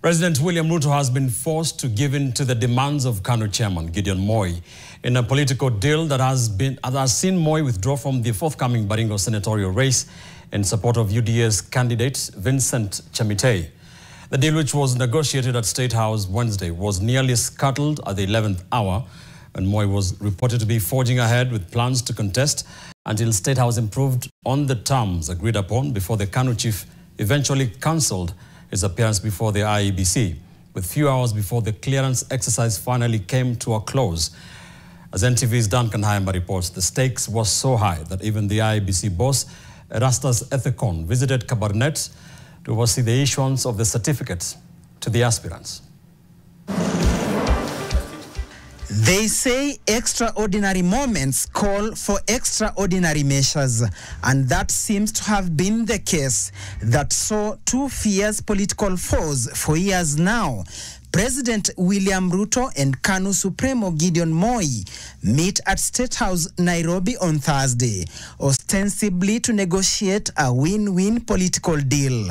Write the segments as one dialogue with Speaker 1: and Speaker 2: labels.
Speaker 1: President William Ruto has been forced to give in to the demands of KANU Chairman Gideon Moi in a political deal that has seen Moi withdraw from the forthcoming Baringo senatorial race in support of UDA's candidate Vincent Chemitei. The deal, which was negotiated at State House Wednesday, was nearly scuttled at the 11th hour, and Moi was reported to be forging ahead with plans to contest until State House improved on the terms agreed upon before the KANU chief eventually cancelled his appearance before the IEBC, with few hours before the clearance exercise finally came to a close. As NTV's Duncan Haimba reports, the stakes was so high that even the IEBC boss, Erastus Ethicon, visited Cabernet to oversee the issuance of the certificates to the aspirants.
Speaker 2: They say extraordinary moments call for extraordinary measures, and that seems to have been the case that saw two fierce political foes for years now. President William Ruto and KANU Supremo Gideon Moi meet at State House, Nairobi on Thursday, ostensibly to negotiate a win-win political deal.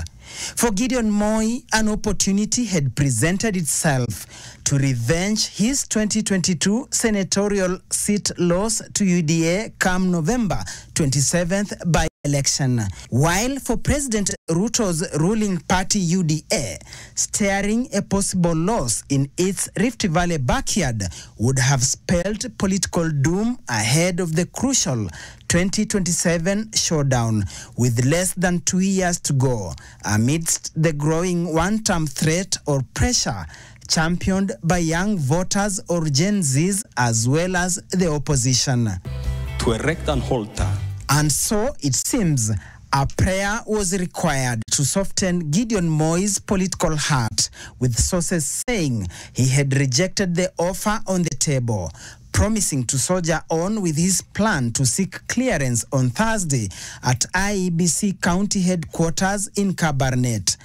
Speaker 2: For Gideon Moi, an opportunity had presented itself to revenge his 2022 senatorial seat loss to UDA come November 27th by election. While for President Ruto's ruling party UDA, steering a possible loss in its Rift Valley backyard would have spelled political doom ahead of the crucial 2027 showdown, with less than 2 years to go, amidst the growing one-term threat or pressure championed by young voters or Gen Zs as well as the opposition.
Speaker 3: To erect an altar.
Speaker 2: And so it seems a prayer was required to soften Gideon Moi's political heart, with sources saying he had rejected the offer on the table, promising to soldier on with his plan to seek clearance on Thursday at IEBC County headquarters in Cabernet.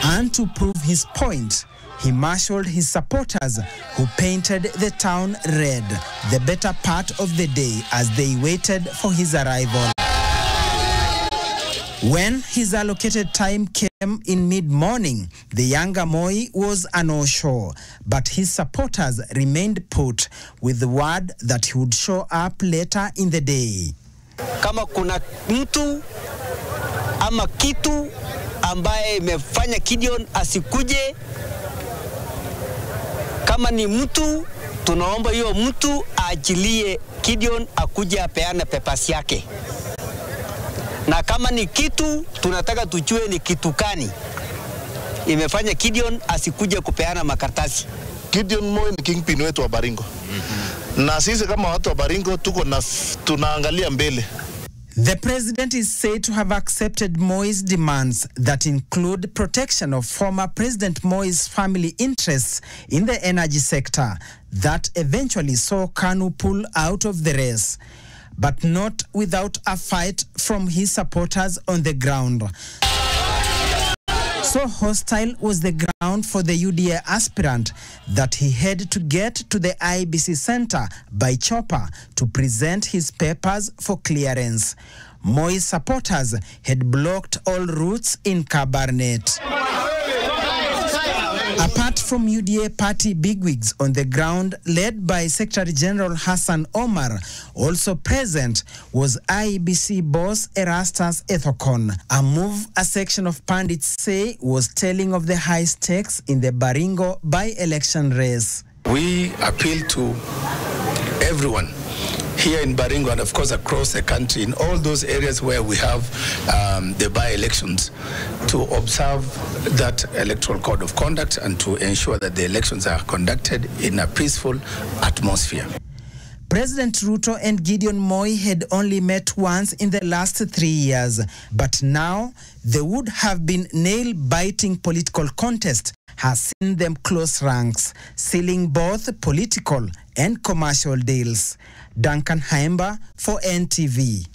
Speaker 2: And to prove his point, he marshaled his supporters, who painted the town red the better part of the day as they waited for his arrival. When his allocated time came in mid-morning, the younger Moi was a no-show, but his supporters remained put with the word that he would show up later in the day.
Speaker 4: Kama kuna mtu ama kitu ambaye imefanya Gideon asikuje, kama ni mtu, tunaomba hiyo mtu aachilie Gideon akuje apeane papers yake. Na kama ni kitu, tunataka tujue ni kitu gani imefanya Gideon asikuje kupeana makaratasi.
Speaker 5: Gideon Moi ni kingpin wetu wa Baringo. Na sisi kama watu wa Baringo tunaangalia mbele.
Speaker 2: The president is said to have accepted Moi's demands that include protection of former President Moi's family interests in the energy sector that eventually saw KANU pull out of the race, but not without a fight from his supporters on the ground. So hostile was the ground for the UDA aspirant that he had to get to the IEBC Center by chopper to present his papers for clearance. Moi's supporters had blocked all routes in Cabernet. Apart from UDA party bigwigs on the ground, led by Secretary General Hassan Omar, also present was IEBC boss Erastus Ethicon, a move a section of pundits say was telling of the high stakes in the Baringo by-election race.
Speaker 6: We appeal to everyone here in Baringo and of course across the country, in all those areas where we have the by-elections, to observe that electoral code of conduct and to ensure that the elections are conducted in a peaceful atmosphere.
Speaker 2: President Ruto and Gideon Moi had only met once in the last 3 years, but now the would have been nail-biting political contest has seen them close ranks, sealing both political and commercial deals. Duncan Haimba for NTV.